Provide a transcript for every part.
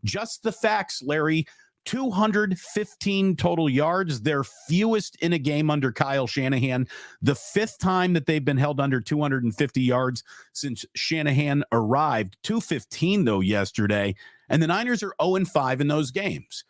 just the facts, Larry. 215 total yards, their fewest in a game under Kyle Shanahan. The fifth time that they've been held under 250 yards since Shanahan arrived. 215, though, yesterday. And the Niners are 0-5 in those games.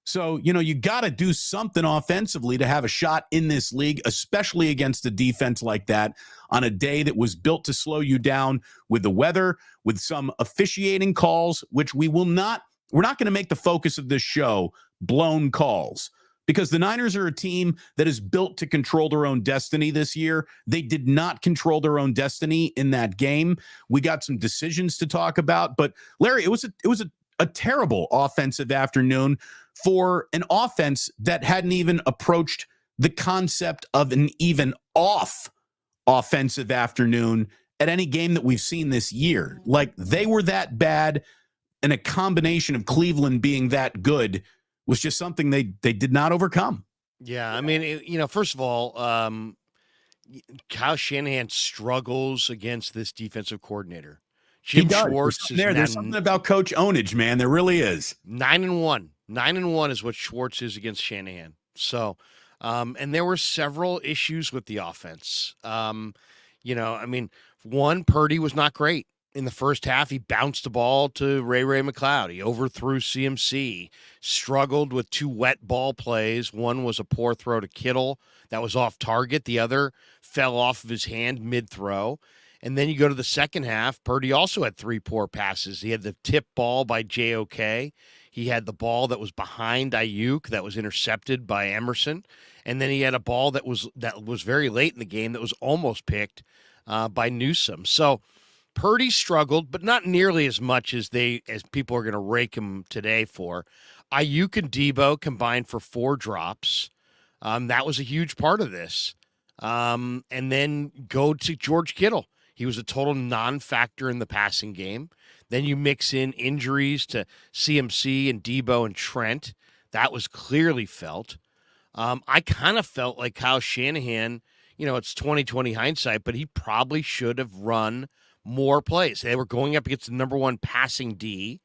So, you got to do something offensively to have a shot in this league, especially against a defense like that on a day that was built to slow you down with the weather, with some officiating calls, which we're not going to make the focus of this show blown calls, because the Niners are a team that is built to control their own destiny this year. They did not control their own destiny in that game. We got some decisions to talk about, but Larry, it was a terrible offensive afternoon for an offense that hadn't even approached the concept of an even off offensive afternoon at any game that we've seen this year. Like, they were that bad, and a combination of Cleveland being that good was just something they did not overcome. Yeah, I mean, first of all, Kyle Shanahan struggles against this defensive coordinator. Jim Schwartz is there's something about Coach Ownage, man. There really is. 9-1. 9-1 is what Schwartz is against Shanahan. So, and there were several issues with the offense. One, Purdy was not great. In the first half, he bounced the ball to Ray McLeod. He overthrew CMC, struggled with two wet ball plays. One was a poor throw to Kittle that was off target. The other fell off of his hand mid-throw. And then you go to the second half, Purdy also had three poor passes. He had the tip ball by JOK. He had the ball that was behind Ayuk that was intercepted by Emerson. And then he had a ball that was very late in the game that was almost picked by Newsome. So Purdy struggled, but not nearly as much as people are going to rake him today for. Ayuk and Debo combined for 4 drops. That was a huge part of this. And then go to George Kittle. He was a total non-factor in the passing game. Then you mix in injuries to CMC and Debo and Trent. That was clearly felt. I kind of felt like Kyle Shanahan, it's 20/20 hindsight, but he probably should have run more plays. They were going up against the number 1 passing D.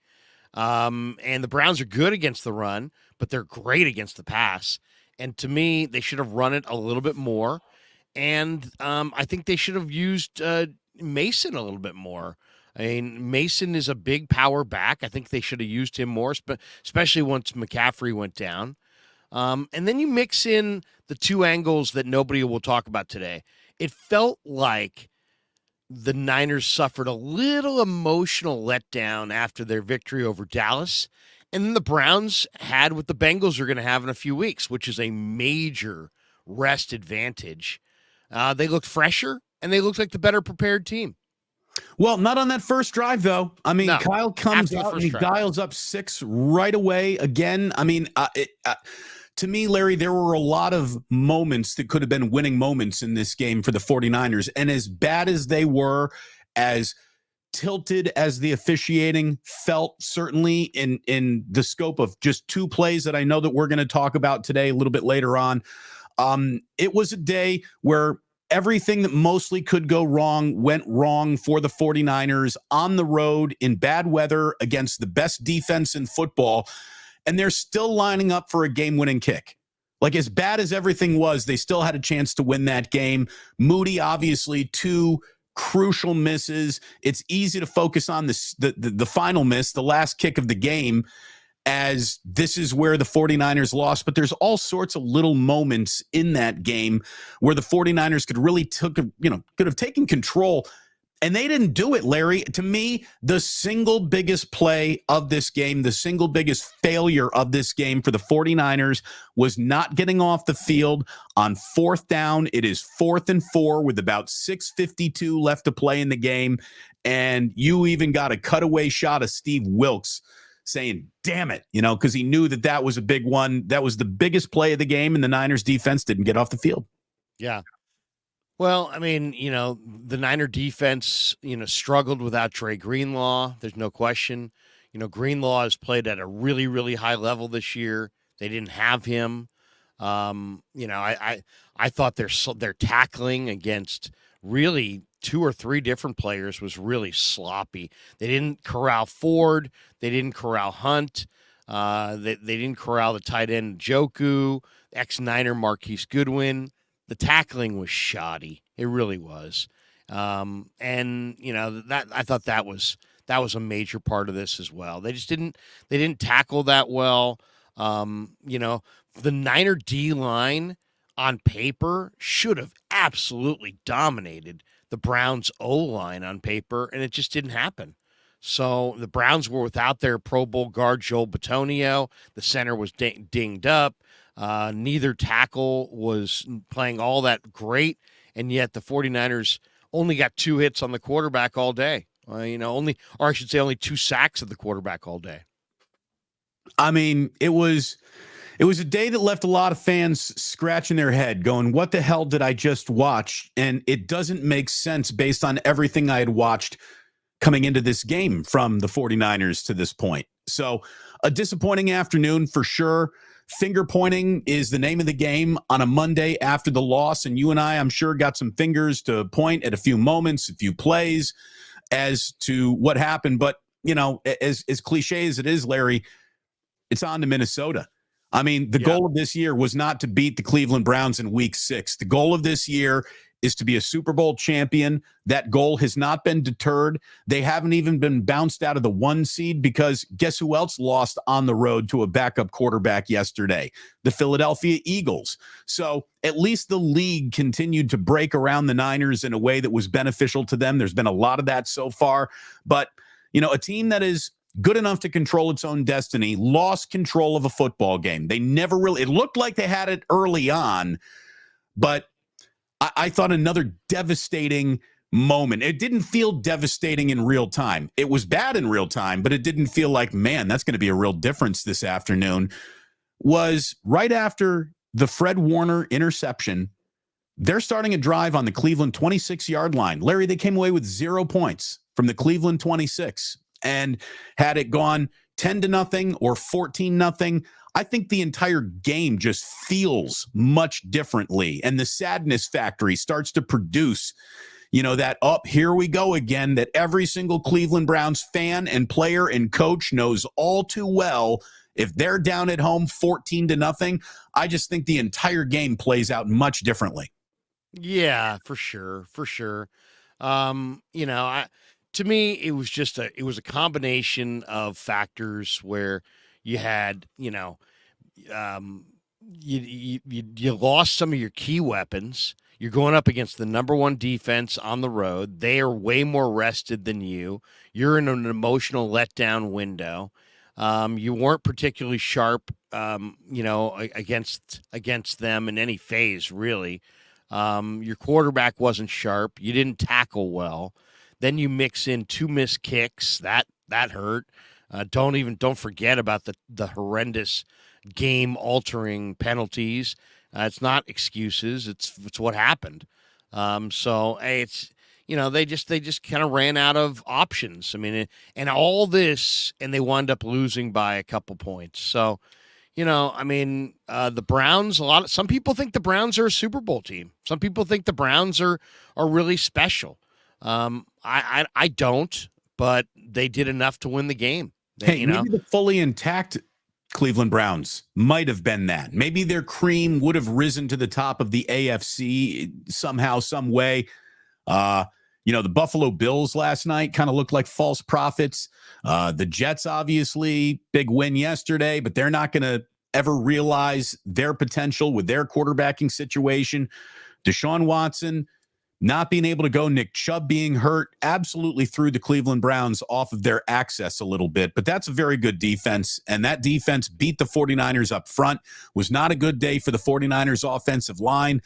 And the Browns are good against the run, but they're great against the pass. And to me, they should have run it a little bit more. And I think they should have used Mason a little bit more. I mean, Mason is a big power back. I think they should have used him more, especially once McCaffrey went down. And then you mix in the 2 angles that nobody will talk about today. It felt like the Niners suffered a little emotional letdown after their victory over Dallas. And then the Browns had what the Bengals are going to have in a few weeks, which is a major rest advantage. They looked fresher, and they looked like the better prepared team. Well, not on that first drive, though. I mean, no, Kyle comes out and he dials up 6 right away again. I mean, to me, Larry, there were a lot of moments that could have been winning moments in this game for the 49ers. And as bad as they were, as tilted as the officiating felt, certainly in the scope of just 2 plays that I know that we're going to talk about today a little bit later on, it was a day where everything that mostly could go wrong went wrong for the 49ers on the road in bad weather against the best defense in football. And they're still lining up for a game-winning kick. Like, as bad as everything was, they still had a chance to win that game. Moody, obviously, 2 crucial misses. It's easy to focus on the final miss, the last kick of the game, as this is where the 49ers lost. But there's all sorts of little moments in that game where the 49ers could really could have taken control. And they didn't do it, Larry. To me, the single biggest play of this game, the single biggest failure of this game for the 49ers was not getting off the field on 4th down. It is 4th and 4 with about 6:52 left to play in the game. And you even got a cutaway shot of Steve Wilks saying, damn it, because he knew that was a big one. That was the biggest play of the game, and the Niners defense didn't get off the field. Yeah. Well, I mean, the Niner defense, struggled without Dre Greenlaw. There's no question. Greenlaw has played at a really, really high level this year. They didn't have him. I thought their tackling against really 2 or 3 different players was really sloppy. They didn't corral Ford. They didn't corral Hunt. They didn't corral the tight end Joku, ex-Niner Marquise Goodwin. The tackling was shoddy. It really was. And that I thought that was a major part of this as well. They didn't tackle that well. The Niner D line on paper should have absolutely dominated the Browns O line on paper, and it just didn't happen. So the Browns were without their Pro Bowl guard Joel Bitonio. The center was dinged up. Neither tackle was playing all that great, and yet the 49ers only got 2 hits on the quarterback all day. Only 2 sacks of the quarterback all day. I mean, it was a day that left a lot of fans scratching their head going, what the hell did I just watch? And it doesn't make sense based on everything I had watched coming into this game from the 49ers to this point. So a disappointing afternoon for sure. Finger pointing is the name of the game on a Monday after the loss. And you and I'm sure, got some fingers to point at a few moments, a few plays as to what happened. But, as cliche as it is, Larry, it's on to Minnesota. I mean, the goal of this year was not to beat the Cleveland Browns in week 6. The goal of this year is to be a Super Bowl champion. That goal has not been deterred. They haven't even been bounced out of the 1 seed because guess who else lost on the road to a backup quarterback yesterday? The Philadelphia Eagles. So at least the league continued to break around the Niners in a way that was beneficial to them. There's been a lot of that so far. But, a team that is good enough to control its own destiny lost control of a football game. They never really, it looked like they had it early on, but I thought another devastating moment. It didn't feel devastating in real time. It was bad in real time, but it didn't feel like, man, that's going to be a real difference this afternoon. Was right after the Fred Warner interception, they're starting a drive on the Cleveland 26-yard line. Larry, they came away with 0 points from the Cleveland 26. And had it gone 10-0 or 14-0, I think the entire game just feels much differently. And the sadness factory starts to produce, that here we go again, that every single Cleveland Browns fan and player and coach knows all too well. If they're down at home 14-0, I just think the entire game plays out much differently. Yeah, for sure. For sure. To me, it was a combination of factors where you had, you lost some of your key weapons. You're going up against the number 1 defense on the road. They are way more rested than you. You're in an emotional letdown window. You weren't particularly sharp, against them in any phase, really. Your quarterback wasn't sharp. You didn't tackle well. Then you mix in 2 missed kicks. That hurt. Don't forget about the horrendous game-altering penalties. It's not excuses. It's what happened. It's they just kind of ran out of options. I mean, and all this, and they wound up losing by a couple points. So, the Browns. Some people think the Browns are a Super Bowl team. Some people think the Browns are really special. I don't, but they did enough to win the game. Maybe the fully intact Cleveland Browns might have been that. Maybe their cream would have risen to the top of the AFC somehow, some way. The Buffalo Bills last night kind of looked like false prophets. The Jets, obviously, big win yesterday, but they're not going to ever realize their potential with their quarterbacking situation. Deshaun Watson not being able to go, Nick Chubb being hurt, absolutely threw the Cleveland Browns off of their access a little bit. But that's a very good defense, and that defense beat the 49ers up front. Was not a good day for the 49ers offensive line.